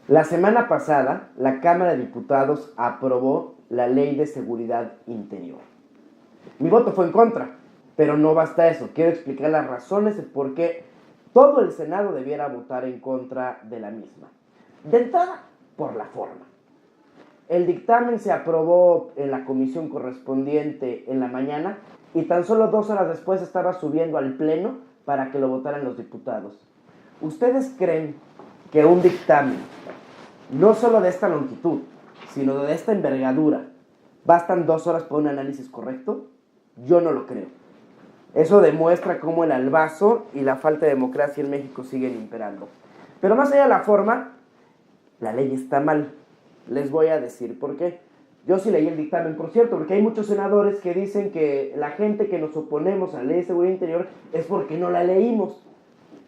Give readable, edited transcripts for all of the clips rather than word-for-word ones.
La semana pasada, la Cámara de Diputados aprobó la Ley de Seguridad Interior. Mi voto fue en contra, pero no basta eso. Quiero explicar las razones de por qué todo el Senado debiera votar en contra de la misma. De entrada, por la forma. El dictamen se aprobó en la comisión correspondiente en la mañana y tan solo 2 horas después estaba subiendo al pleno para que lo votaran los diputados. ¿Ustedes creen que un dictamen, no solo de esta longitud, sino de esta envergadura, bastan 2 horas para un análisis correcto? Yo no lo creo. Eso demuestra cómo el albazo y la falta de democracia en México siguen imperando. Pero más allá de la forma, la ley está mal. Les voy a decir por qué. Yo sí leí el dictamen, por cierto, porque hay muchos senadores que dicen que la gente que nos oponemos a la Ley de Seguridad Interior es porque no la leímos.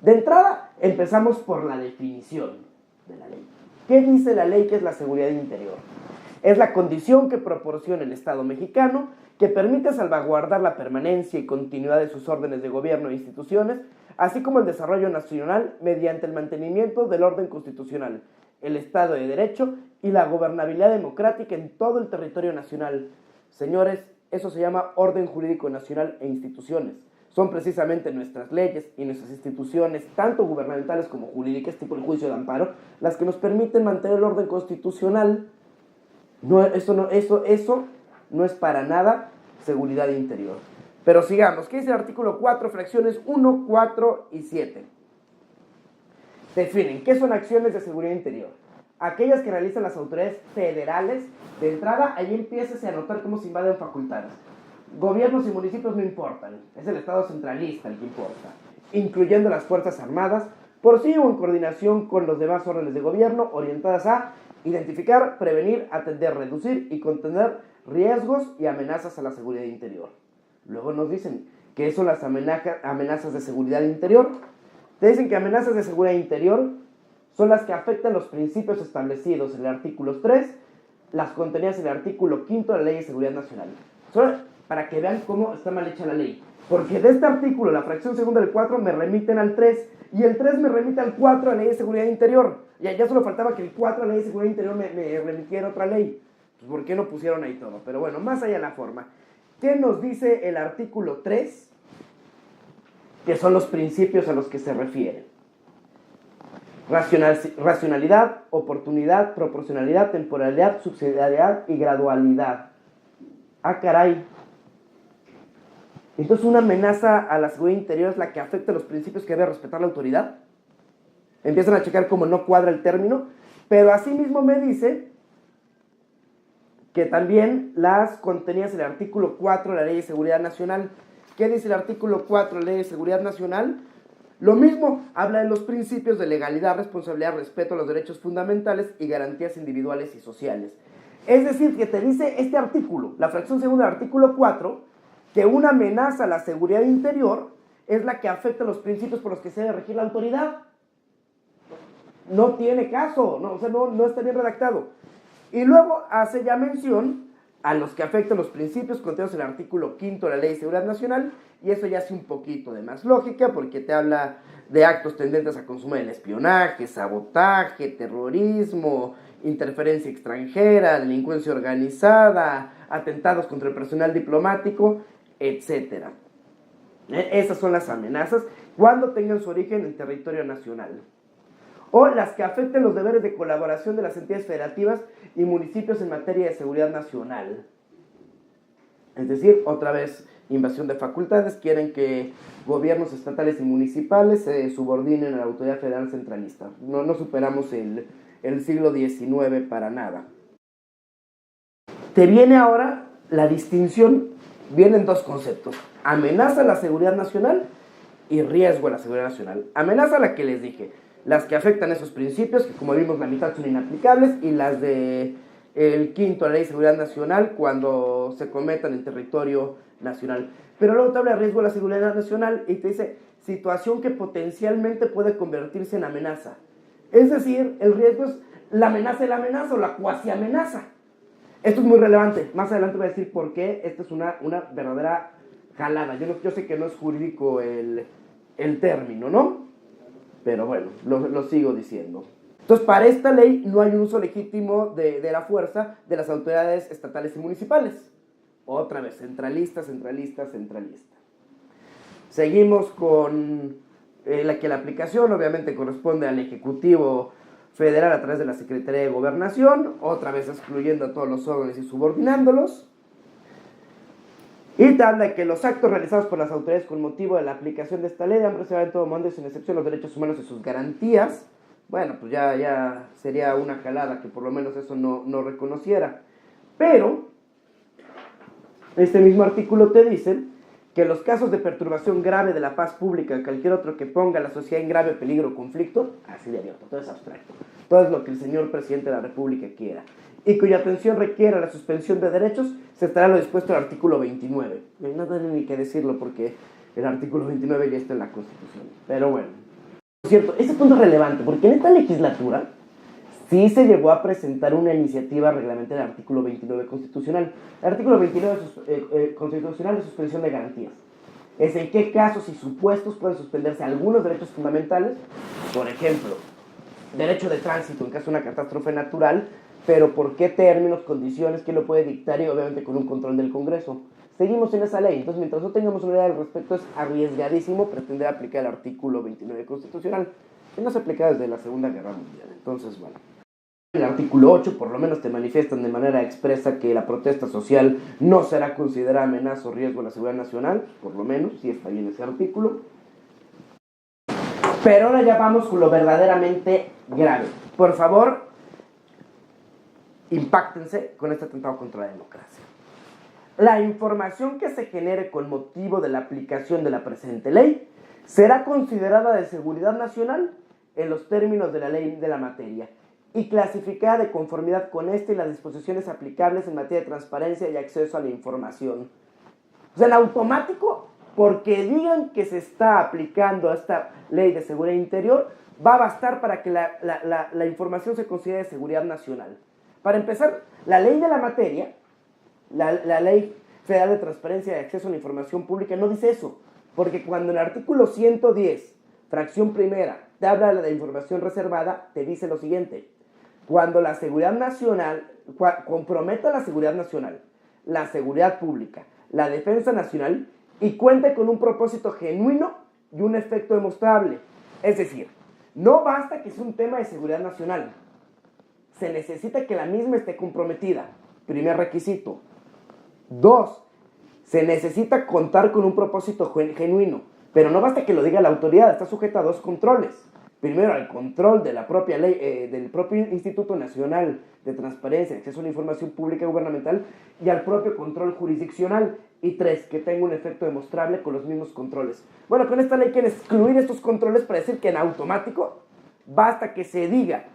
De entrada, empezamos por la definición de la ley. ¿Qué dice la ley que es la seguridad interior? Es la condición que proporciona el Estado mexicano que permite salvaguardar la permanencia y continuidad de sus órdenes de gobierno e instituciones, así como el desarrollo nacional mediante el mantenimiento del orden constitucional, el Estado de Derecho y la gobernabilidad democrática en todo el territorio nacional. Señores, eso se llama orden jurídico nacional e instituciones. Son precisamente nuestras leyes y nuestras instituciones, tanto gubernamentales como jurídicas, tipo el juicio de amparo, las que nos permiten mantener el orden constitucional. Eso no es para nada seguridad interior. Pero sigamos. ¿Qué dice el artículo 4, fracciones 1, 4 y 7? Definen qué son acciones de seguridad interior. Aquellas que realizan las autoridades federales. De entrada, ahí empiezas a anotar cómo se invaden facultades. Gobiernos y municipios no importan, es el Estado centralista el que importa, incluyendo las Fuerzas Armadas, por sí o en coordinación con los demás órdenes de gobierno orientadas a identificar, prevenir, atender, reducir y contener riesgos y amenazas a la seguridad interior. Luego nos dicen que son las amenazas de seguridad interior. Te dicen que amenazas de seguridad interior son las que afectan los principios establecidos en el artículo 3, las contenidas en el artículo 5 de la Ley de Seguridad Nacional. Para que vean cómo está mal hecha la ley. Porque de este artículo, la fracción segunda del 4, me remiten al 3, y el 3 me remite al 4 a la Ley de Seguridad Interior. Ya solo faltaba que el 4 a la Ley de Seguridad Interior me remitiera otra ley. Pues, ¿por qué no pusieron ahí todo? Pero bueno, más allá de la forma. ¿Qué nos dice el artículo 3? Que son los principios a los que se refieren. Racionalidad, oportunidad, proporcionalidad, temporalidad, subsidiariedad y gradualidad. Ah, caray. Entonces, una amenaza a la seguridad interior es la que afecta los principios que debe respetar la autoridad. Empiezan a checar cómo no cuadra el término, pero asimismo me dice que también las contenidas en el artículo 4 de la Ley de Seguridad Nacional. ¿Qué dice el artículo 4 de la Ley de Seguridad Nacional? Lo mismo, habla de los principios de legalidad, responsabilidad, respeto a los derechos fundamentales y garantías individuales y sociales. Es decir, que te dice este artículo, la fracción segunda del artículo 4, que una amenaza a la seguridad interior es la que afecta los principios por los que se debe regir la autoridad. No tiene caso, no está bien redactado. Y luego hace ya mención a los que afectan los principios contenidos en el artículo 5 de la Ley de Seguridad Nacional, y eso ya hace un poquito de más lógica, porque te habla de actos tendentes a consumir el espionaje, sabotaje, terrorismo, interferencia extranjera, delincuencia organizada, atentados contra el personal diplomático, etc. Esas son las amenazas cuando tengan su origen en territorio nacional. O las que afecten los deberes de colaboración de las entidades federativas y municipios en materia de seguridad nacional. Es decir, otra vez, invasión de facultades, quieren que gobiernos estatales y municipales se subordinen a la autoridad federal centralista. No superamos el siglo XIX para nada. Te viene ahora la distinción, vienen dos conceptos: amenaza a la seguridad nacional y riesgo a la seguridad nacional. Amenaza a la que les dije, las que afectan esos principios, que como vimos la mitad son inaplicables, y las de el quinto, la Ley de Seguridad Nacional, cuando se cometan en territorio nacional. Pero luego te habla de riesgo a la seguridad nacional y te dice situación que potencialmente puede convertirse en amenaza. Es decir, el riesgo es la amenaza de la amenaza o la cuasi amenaza. Esto es muy relevante. Más adelante voy a decir por qué. Esta es una verdadera jalada. Yo sé que no es jurídico el término, ¿no? Pero bueno, lo sigo diciendo. Entonces, para esta ley no hay un uso legítimo de la fuerza de las autoridades estatales y municipales. Otra vez, centralista, centralista, centralista. Seguimos con la aplicación obviamente corresponde al Ejecutivo Federal a través de la Secretaría de Gobernación, otra vez excluyendo a todos los órdenes y subordinándolos. Y te habla de que los actos realizados por las autoridades con motivo de la aplicación de esta ley han preservado en todo momento, sin excepción, los derechos humanos y sus garantías. Bueno, pues ya sería una jalada que por lo menos eso no reconociera. Pero este mismo artículo te dice que los casos de perturbación grave de la paz pública, cualquier otro que ponga a la sociedad en grave peligro o conflicto, así de abierto, todo es abstracto, todo es lo que el señor presidente de la República quiera, y cuya atención requiera la suspensión de derechos, se estará lo dispuesto al artículo 29. No tengo ni que decirlo porque el artículo 29 ya está en la Constitución. Pero bueno, por cierto, este punto es relevante porque en esta legislatura sí se llegó a presentar una iniciativa reglamentaria del artículo 29 constitucional. El artículo 29 constitucional de suspensión de garantías. Es en qué casos y supuestos pueden suspenderse algunos derechos fundamentales, por ejemplo, derecho de tránsito en caso de una catástrofe natural, pero por qué términos, condiciones, quién lo puede dictar y obviamente con un control del Congreso. Seguimos en esa ley, entonces mientras no tengamos una idea al respecto es arriesgadísimo pretender aplicar el artículo 29 constitucional, que no se aplica desde la Segunda Guerra Mundial. Entonces, bueno. El artículo 8 por lo menos te manifiestan de manera expresa que la protesta social no será considerada amenaza o riesgo a la seguridad nacional, por lo menos, si está bien ese artículo. Pero ahora ya vamos con lo verdaderamente grave. Por favor, impáctense con este atentado contra la democracia. La información que se genere con motivo de la aplicación de la presente ley será considerada de seguridad nacional en los términos de la ley de la materia y clasificada de conformidad con esta y las disposiciones aplicables en materia de transparencia y acceso a la información. O sea, en automático, porque digan que se está aplicando esta ley de seguridad interior, va a bastar para que la información se considere de seguridad nacional. Para empezar, la ley de la materia, la Ley Federal de Transparencia y Acceso a la Información Pública no dice eso, porque cuando en el artículo 110, fracción primera, te habla de la información reservada, te dice lo siguiente: cuando la seguridad nacional, comprometa la seguridad nacional, la seguridad pública, la defensa nacional y cuente con un propósito genuino y un efecto demostrable. Es decir, no basta que sea un tema de seguridad nacional, se necesita que la misma esté comprometida, primer requisito. 2, se necesita contar con un propósito genuino, pero no basta que lo diga la autoridad, está sujeta a 2 controles. Primero, al control de la propia ley, del propio Instituto Nacional de Transparencia y Acceso a la Información Pública y Gubernamental, y al propio control jurisdiccional. Y 3, que tenga un efecto demostrable con los mismos controles. Bueno, con esta ley quieren excluir estos controles para decir que en automático basta que se diga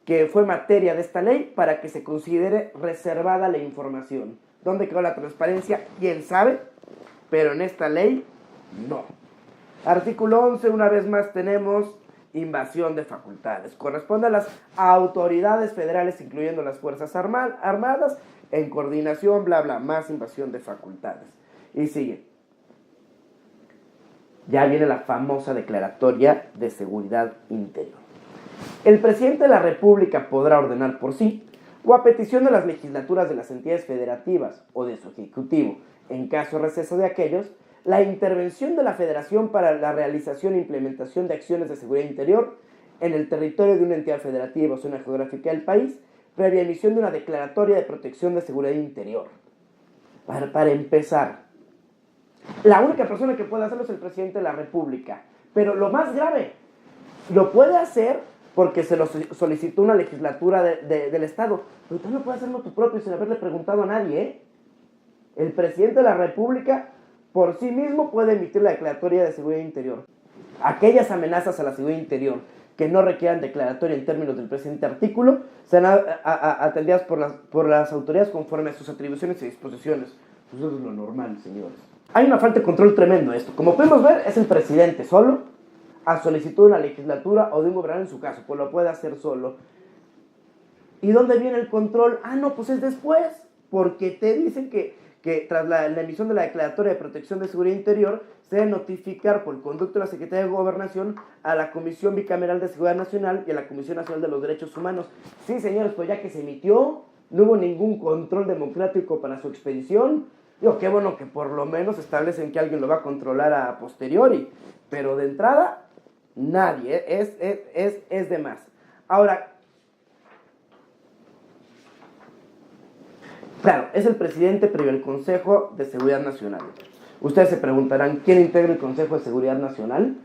que fue materia de esta ley para que se considere reservada la información. ¿Dónde quedó la transparencia? ¿Quién sabe? Pero en esta ley, no. Artículo 11, una vez más tenemos invasión de facultades. Corresponde a las autoridades federales, incluyendo las Fuerzas Armadas, en coordinación, bla, bla, más invasión de facultades. Y sigue. Ya viene la famosa declaratoria de seguridad interior. El presidente de la República podrá ordenar por sí, o a petición de las legislaturas de las entidades federativas o de su ejecutivo, en caso de receso de aquellos, la intervención de la Federación para la realización e implementación de acciones de seguridad interior en el territorio de una entidad federativa o zona geográfica del país, previa emisión de una declaratoria de protección de seguridad interior. Para empezar, la única persona que puede hacerlo es el presidente de la República, pero lo más grave, lo puede hacer porque se lo solicitó una legislatura del Estado, pero tú no puedes hacerlo tú propio sin haberle preguntado a nadie, ¿eh? El presidente de la República por sí mismo puede emitir la declaratoria de seguridad interior. Aquellas amenazas a la seguridad interior que no requieran declaratoria en términos del presente artículo serán atendidas por las autoridades conforme a sus atribuciones y disposiciones. Pues eso es lo normal, señores. Hay una falta de control tremendo esto. Como podemos ver, es el presidente solo, a solicitud de una legislatura o de un gobernador en su caso, pues lo puede hacer solo. ¿Y dónde viene el control? Ah, no, pues es después, porque te dicen que que tras la emisión de la Declaratoria de Protección de Seguridad Interior, se debe notificar por conducto de la Secretaría de Gobernación a la Comisión Bicameral de Seguridad Nacional y a la Comisión Nacional de los Derechos Humanos. Sí, señores, pues ya que se emitió, no hubo ningún control democrático para su expedición. Digo, qué bueno que por lo menos establecen que alguien lo va a controlar a posteriori, pero de entrada, nadie, es de más. Ahora, claro, es el presidente previo al Consejo de Seguridad Nacional. Ustedes se preguntarán, ¿quién integra el Consejo de Seguridad Nacional?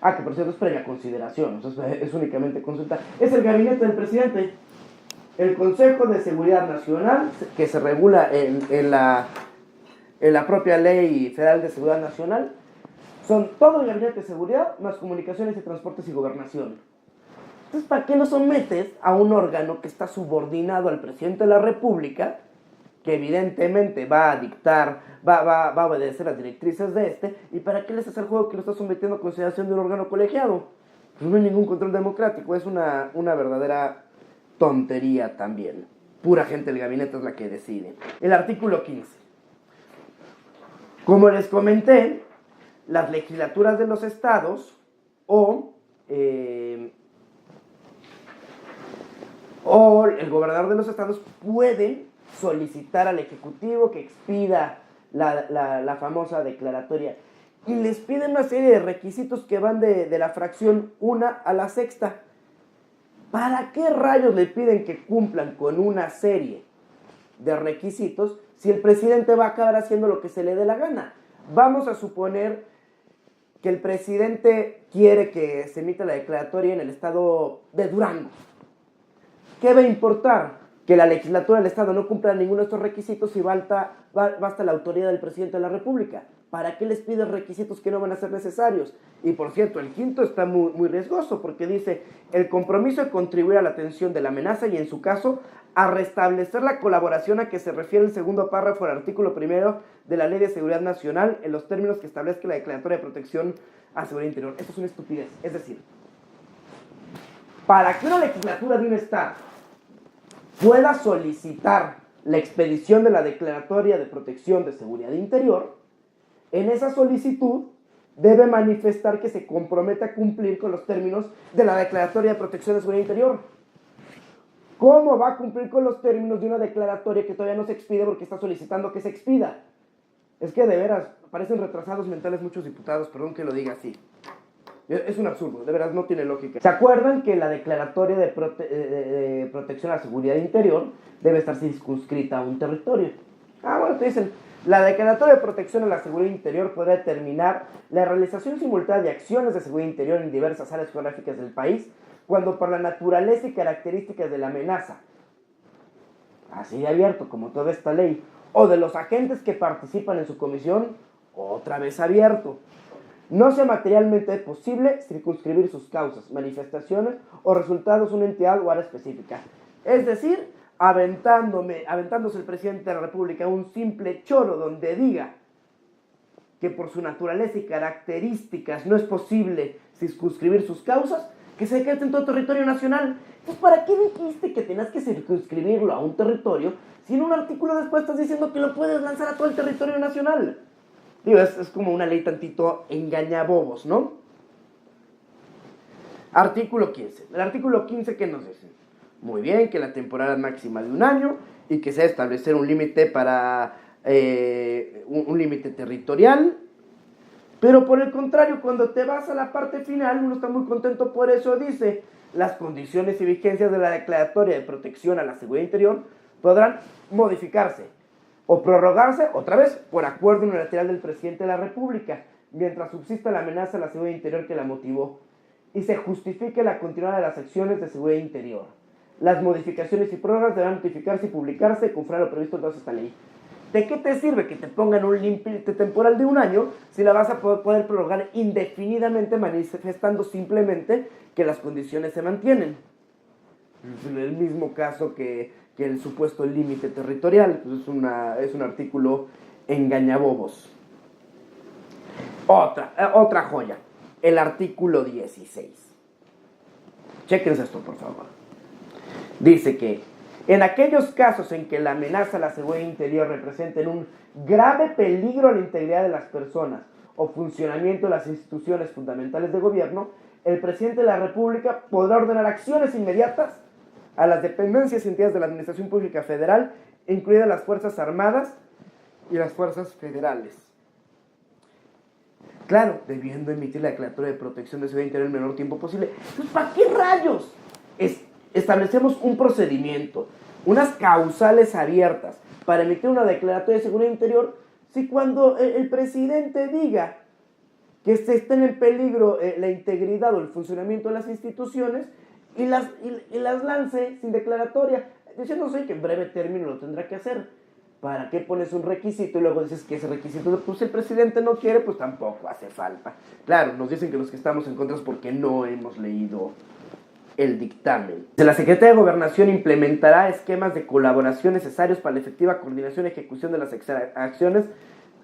Ah, que por cierto es previa consideración, o sea, es únicamente consulta. Es el gabinete del presidente. El Consejo de Seguridad Nacional, que se regula en la propia Ley Federal de Seguridad Nacional, son todo el gabinete de seguridad, más comunicaciones y transportes y gobernación. Entonces, ¿para qué lo sometes a un órgano que está subordinado al presidente de la República, que evidentemente va a dictar, va a obedecer las directrices de este, y para qué le haces el juego que lo está sometiendo a consideración de un órgano colegiado? Pues no hay ningún control democrático, es una verdadera tontería también. Pura gente del gabinete es la que decide. El artículo 15. Como les comenté, las legislaturas de los estados o el gobernador de los estados pueden solicitar al ejecutivo que expida la famosa declaratoria, y les piden una serie de requisitos que van de la fracción 1 a la sexta. ¿Para qué rayos le piden que cumplan con una serie de requisitos si el presidente va a acabar haciendo lo que se le dé la gana? Vamos a suponer que el presidente quiere que se emita la declaratoria en el estado de Durango. ¿Qué va a importar? Que la legislatura del estado no cumpla ninguno de estos requisitos y basta la autoridad del presidente de la República. ¿Para qué les piden requisitos que no van a ser necesarios? Y por cierto, el quinto está muy riesgoso porque dice: el compromiso de contribuir a la atención de la amenaza y, en su caso, a restablecer la colaboración a que se refiere el segundo párrafo del artículo 1 de la Ley de Seguridad Nacional en los términos que establezca la Declaratoria de Protección a Seguridad Interior. Esto es una estupidez. Es decir, para que una legislatura de un estado pueda solicitar la expedición de la Declaratoria de Protección de Seguridad Interior, en esa solicitud debe manifestar que se compromete a cumplir con los términos de la Declaratoria de Protección de Seguridad Interior. ¿Cómo va a cumplir con los términos de una declaratoria que todavía no se expide porque está solicitando que se expida? Es que de veras, parecen retrasados mentales muchos diputados, perdón que lo diga así. Es un absurdo, de veras no tiene lógica. ¿Se acuerdan que la declaratoria de protección a la seguridad interior debe estar circunscrita a un territorio? Bueno, te dicen, la declaratoria de protección a la seguridad interior podrá determinar la realización simultánea de acciones de seguridad interior en diversas áreas geográficas del país, cuando por la naturaleza y características de la amenaza, así de abierto como toda esta ley, o de los agentes que participan en su comisión, otra vez abierto, no sea materialmente posible circunscribir sus causas, manifestaciones o resultados una entidad o área específica. Es decir, aventándose el presidente de la República un simple choro donde diga que por su naturaleza y características no es posible circunscribir sus causas, que se decrete en todo territorio nacional. Pues, ¿para qué dijiste que tenías que circunscribirlo a un territorio si en un artículo después estás diciendo que lo puedes lanzar a todo el territorio nacional? Digo, es como una ley tantito engañabobos, ¿no? Artículo 15. El artículo 15, ¿qué nos dice? Muy bien, que la temporada máxima de 1 año y que se debe establecer un límite para un límite territorial. Pero por el contrario, cuando te vas a la parte final, uno está muy contento por eso, dice: las condiciones y vigencias de la Declaratoria de Protección a la Seguridad Interior podrán modificarse o prorrogarse, otra vez, por acuerdo unilateral del presidente de la República, mientras subsista la amenaza a la seguridad interior que la motivó y se justifique la continuidad de las acciones de seguridad interior. Las modificaciones y prórrogas deberán notificarse y publicarse conforme a lo previsto en toda esta ley. ¿De qué te sirve que te pongan un límite temporal de 1 año si la vas a poder prorrogar indefinidamente, manifestando simplemente que las condiciones se mantienen? Es el mismo caso que el supuesto límite territorial. Pues es un artículo engañabobos. Otra joya, el artículo 16. Chéquense esto, por favor. Dice que En aquellos casos en que la amenaza a la seguridad interior representen un grave peligro a la integridad de las personas o funcionamiento de las instituciones fundamentales de gobierno, el presidente de la República podrá ordenar acciones inmediatas a las dependencias y entidades de la Administración Pública Federal, incluidas las Fuerzas Armadas y las Fuerzas Federales. Claro, debiendo emitir la declaratoria de protección de seguridad interior en el menor tiempo posible. Entonces, ¿para qué rayos establecemos un procedimiento, unas causales abiertas para emitir una declaratoria de seguridad interior si cuando el presidente diga que se estén en peligro la integridad o el funcionamiento de las instituciones y las lance sin declaratoria, diciéndose que en breve término lo tendrá que hacer? ¿Para qué pones un requisito y luego dices que ese requisito, pues el presidente no quiere, pues tampoco hace falta? Claro, nos dicen que los que estamos en contra es porque no hemos leído el dictamen. La Secretaría de Gobernación implementará esquemas de colaboración necesarios para la efectiva coordinación y ejecución de las acciones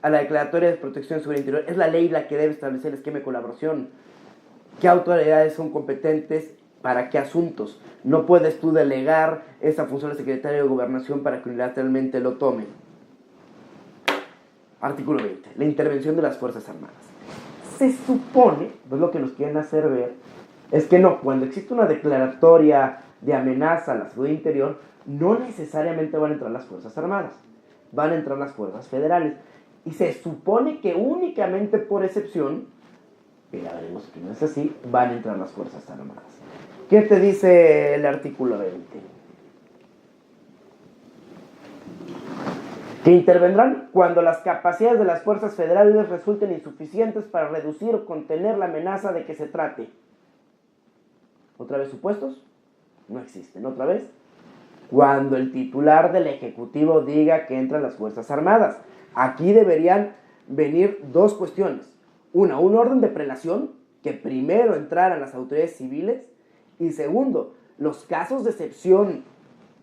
a la Declaratoria de Protección de Seguridad Interior. Es la ley la que debe establecer el esquema de colaboración. ¿Qué autoridades son competentes para qué asuntos? No puedes tú delegar esa función al secretario de Gobernación para que unilateralmente lo tome. Artículo 20. La intervención de las Fuerzas Armadas. Se supone, pues lo que nos quieren hacer ver, es que no, cuando existe una declaratoria de amenaza a la seguridad interior, no necesariamente van a entrar las Fuerzas Armadas, van a entrar las Fuerzas Federales. Y se supone que únicamente por excepción, y ya veremos que no es así, van a entrar las Fuerzas Armadas. ¿Qué te dice el artículo 20? Que intervendrán cuando las capacidades de las fuerzas federales resulten insuficientes para reducir o contener la amenaza de que se trate. ¿Otra vez supuestos? No existen. ¿Otra vez? Cuando el titular del Ejecutivo diga que entran las Fuerzas Armadas. Aquí deberían venir dos cuestiones. Una, un orden de prelación, que primero entraran las autoridades civiles, y segundo, los casos de excepción,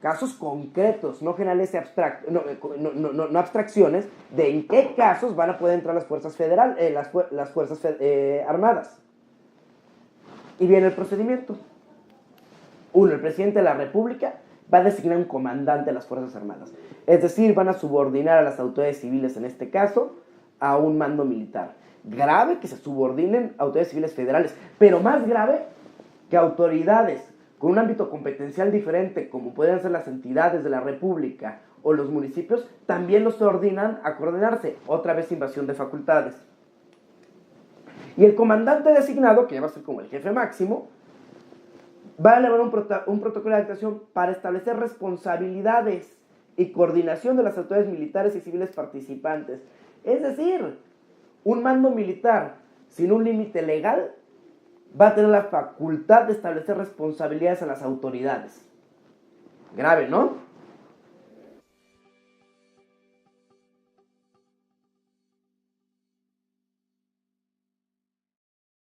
casos concretos, no generales no abstracciones, de en qué casos van a poder entrar las fuerzas federales, las fuerzas armadas. Y viene el procedimiento. Uno, el presidente de la República va a designar un comandante de las Fuerzas Armadas. Es decir, van a subordinar a las autoridades civiles, en este caso, a un mando militar. Grave que se subordinen a autoridades civiles federales, pero más grave que autoridades con un ámbito competencial diferente, como pueden ser las entidades de la República o los municipios, también los ordenan a coordinarse. Otra vez invasión de facultades. Y el comandante designado, que ya va a ser como el jefe máximo, va a elaborar un protocolo de actuación para establecer responsabilidades y coordinación de las autoridades militares y civiles participantes. Es decir, un mando militar sin un límite legal va a tener la facultad de establecer responsabilidades a las autoridades. Grave, ¿no?